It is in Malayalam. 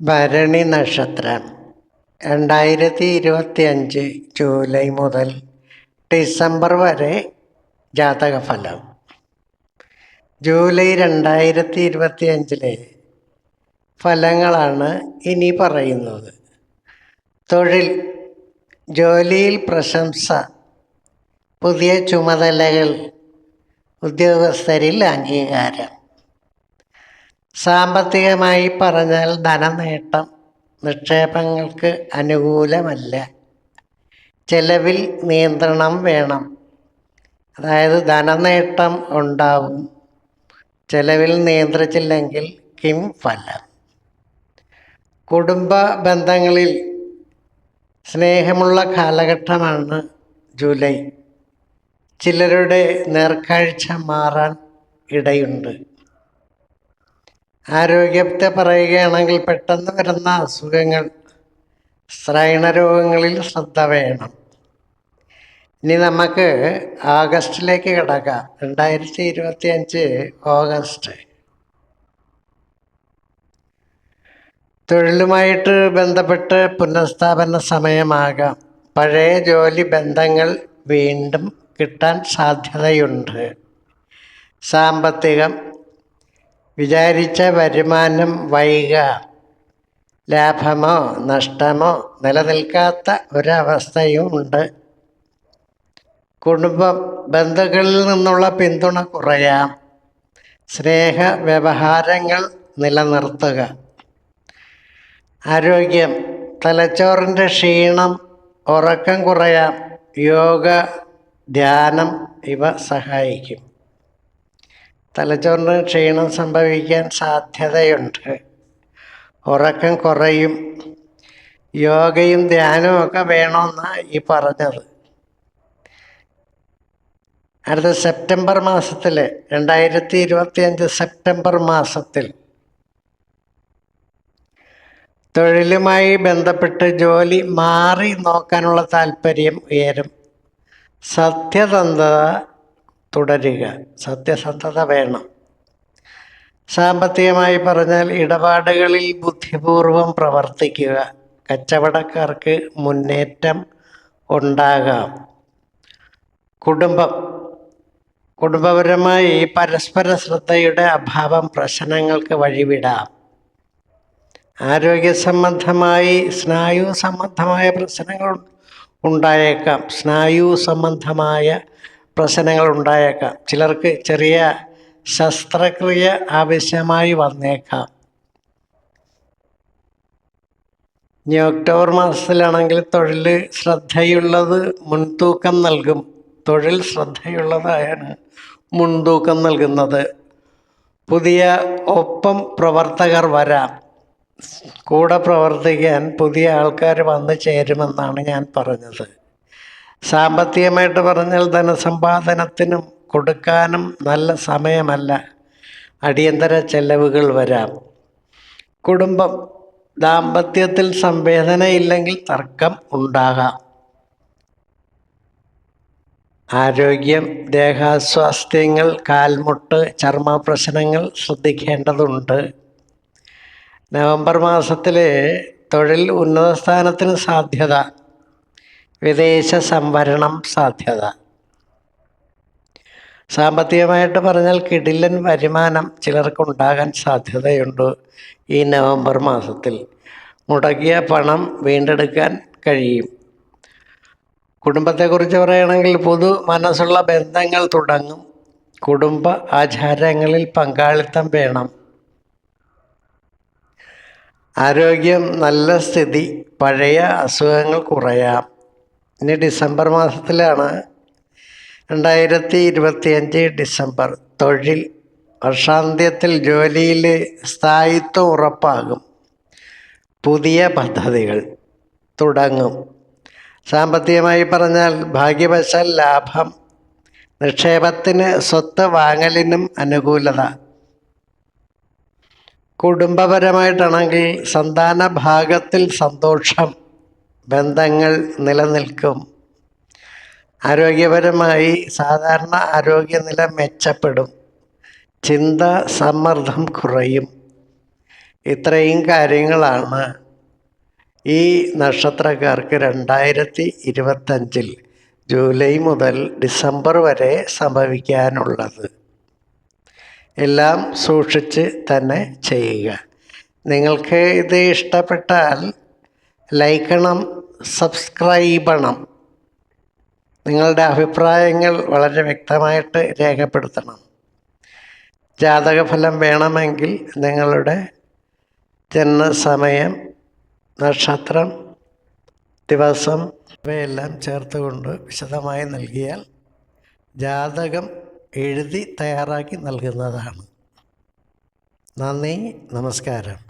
ഭരണി നക്ഷത്രം 2025 ജൂലൈ മുതൽ ഡിസംബർ വരെ ജാതകഫലം. ജൂലൈ 2025 ഫലങ്ങളാണ് ഇനി പറയുന്നത്. തൊഴിൽ, ജോലിയിൽ പ്രശംസ, പുതിയ ചുമതലകൾ, ഉദ്യോഗസ്ഥരിൽ അംഗീകാരം. സാമ്പത്തികമായി പറഞ്ഞാൽ ധനനേട്ടം, നിക്ഷേപങ്ങൾക്ക് അനുകൂലമല്ല. ചെലവിൽ നിയന്ത്രണം വേണം. അതായത് ധനനേട്ടം ഉണ്ടാവും, ചെലവിൽ നിയന്ത്രിച്ചില്ലെങ്കിൽ കിം ഫലം. കുടുംബ ബന്ധങ്ങളിൽ സ്നേഹമുള്ള കാലഘട്ടമാണ് ജൂലൈ. ചിലരുടെ നേർക്കാഴ്ച മാറാൻ ഇടയുണ്ട്. ആരോഗ്യത്തെ പറയുകയാണെങ്കിൽ പെട്ടെന്ന് വരുന്ന അസുഖങ്ങൾ, ശ്രൈണരോഗങ്ങളിൽ ശ്രദ്ധ വേണം. ഇനി നമുക്ക് ആഗസ്റ്റിലേക്ക് കിടക്കാം. 2025 ഓഗസ്റ്റ്. തൊഴിലുമായിട്ട് ബന്ധപ്പെട്ട് പുനഃസ്ഥാപന സമയമാകാം. പഴയ ജോലി ബന്ധങ്ങൾ വീണ്ടും കിട്ടാൻ സാധ്യതയുണ്ട്. സാമ്പത്തികം, വിചാരിച്ച വരുമാനം വൈകാം. ലാഭമോ നഷ്ടമോ നിലനിൽക്കാത്ത ഒരവസ്ഥയും ഉണ്ട്. കുടുംബം, ബന്ധുക്കളിൽ നിന്നുള്ള പിന്തുണ കുറയാം. സ്നേഹ വ്യവഹാരങ്ങൾ നിലനിർത്തുക. ആരോഗ്യം, തലച്ചോറിൻ്റെ ക്ഷീണം, ഉറക്കം കുറയാം. യോഗ, ധ്യാനം ഇവ സഹായിക്കും. തലച്ചോറിന് ക്ഷീണം സംഭവിക്കാൻ സാധ്യതയുണ്ട്. ഉറക്കം കുറയും. യോഗയും ധ്യാനവും ഒക്കെ വേണമെന്നാണ് ഈ പറഞ്ഞത്. അടുത്ത സെപ്റ്റംബർ മാസത്തിൽ 2025 സെപ്റ്റംബർ മാസത്തിൽ തൊഴിലുമായി ബന്ധപ്പെട്ട് ജോലി മാറി നോക്കാനുള്ള താല്പര്യം ഉയരും. സത്യസന്ധത തുടരുക. സത്യസന്ധത വേണം. സാമ്പത്തികമായി പറഞ്ഞാൽ ഇടപാടുകളിൽ ബുദ്ധിപൂർവം പ്രവർത്തിക്കുക. കച്ചവടക്കാർക്ക് മുന്നേറ്റം ഉണ്ടാകാം. കുടുംബപരമായി പരസ്പര ശ്രദ്ധയുടെ അഭാവം പ്രശ്നങ്ങൾക്ക് വഴിവിടാം. ആരോഗ്യ സംബന്ധമായി സ്നായു സംബന്ധമായ പ്രശ്നങ്ങൾ ഉണ്ടായേക്കാം. ചിലർക്ക് ചെറിയ ശസ്ത്രക്രിയ ആവശ്യമായി വന്നേക്കാം. ഇനി ഒക്ടോബർ മാസത്തിലാണെങ്കിൽ തൊഴിൽ ശ്രദ്ധയുള്ളത് മുൻതൂക്കം നൽകും. തൊഴിൽ ശ്രദ്ധയുള്ളതായാണ് മുൻതൂക്കം നൽകുന്നത്. പുതിയ ഒപ്പം പ്രവർത്തകർ വരാം. കൂടെ പ്രവർത്തിക്കാൻ പുതിയ ആൾക്കാർ വന്നു ചേരുമെന്നാണ് ഞാൻ പറഞ്ഞത്. സാമ്പത്തികമായിട്ട് പറഞ്ഞാൽ ധനസമ്പാദനത്തിനും കൊടുക്കാനും നല്ല സമയമല്ല. അടിയന്തര ചെലവുകൾ വരാം. കുടുംബം, ദാമ്പത്യത്തിൽ സംവേദനയില്ലെങ്കിൽ തർക്കം ഉണ്ടാകാം. ആരോഗ്യം, ദേഹാസ്വാസ്ഥ്യങ്ങൾ, കാൽമുട്ട്, ചർമ്മ പ്രശ്നങ്ങൾ ശ്രദ്ധിക്കേണ്ടതുണ്ട്. നവംബർ മാസത്തിൽ തൊഴിൽ ഉന്നത സ്ഥാനത്തിന് സാധ്യത, വിദേശ സംവരണം സാധ്യത. സാമ്പത്തികമായിട്ട് പറഞ്ഞാൽ കിടിലൻ വരുമാനം ചിലർക്കുണ്ടാകാൻ സാധ്യതയുണ്ട്. ഈ നവംബർ മാസത്തിൽ മുടക്കിയ പണം വീണ്ടെടുക്കാൻ കഴിയും. കുടുംബത്തെക്കുറിച്ച് പറയുകയാണെങ്കിൽ പൊതു മനസ്സുള്ള ബന്ധങ്ങൾ തുടങ്ങും. കുടുംബ ആചാരങ്ങളിൽ പങ്കാളിത്തം വേണം. ആരോഗ്യം നല്ല സ്ഥിതി, പഴയ അസുഖങ്ങൾ കുറയാം. ഇനി ഡിസംബർ മാസത്തിലാണ് 2025 ഡിസംബർ. തൊഴിൽ, വർഷാന്ത്യത്തിൽ ജോലിയിൽ സ്ഥായിത്വം ഉറപ്പാകും. പുതിയ പദ്ധതികൾ തുടങ്ങും. സാമ്പത്തികമായി പറഞ്ഞാൽ ഭാഗ്യവശാൽ ലാഭം, നിക്ഷേപത്തിന്, സ്വത്ത് വാങ്ങലിനും അനുകൂലത. കുടുംബപരമായിട്ടാണെങ്കിൽ സന്താന ഭാഗത്തിൽ സന്തോഷം, ബന്ധങ്ങൾ നിലനിൽക്കും. ആരോഗ്യപരമായി സാധാരണ ആരോഗ്യനില മെച്ചപ്പെടും. ചിന്ത, സമ്മർദ്ദം കുറയും. ഇത്രയും കാര്യങ്ങളാണ് ഈ നക്ഷത്രക്കാർക്ക് 2025 ജൂലൈ മുതൽ ഡിസംബർ വരെ സംഭവിക്കാനുള്ളത്. എല്ലാം സൂക്ഷിച്ച് തന്നെ ചെയ്യുക. നിങ്ങൾക്ക് ഇത് ഇഷ്ടപ്പെട്ടാൽ ലൈക്കണം, സബ്സ്ക്രൈബണം. നിങ്ങളുടെ അഭിപ്രായങ്ങൾ വളരെ വ്യക്തമായിട്ട് രേഖപ്പെടുത്തണം. ജാതകഫലം വേണമെങ്കിൽ നിങ്ങളുടെ ജനനസമയം, നക്ഷത്രം, ദിവസം ഇവയെല്ലാം ചേർത്തുകൊണ്ട് വിശദമായി നൽകിയാൽ ജാതകം എഴുതി തയ്യാറാക്കി നൽകുന്നതാണ്. നന്ദി, നമസ്കാരം.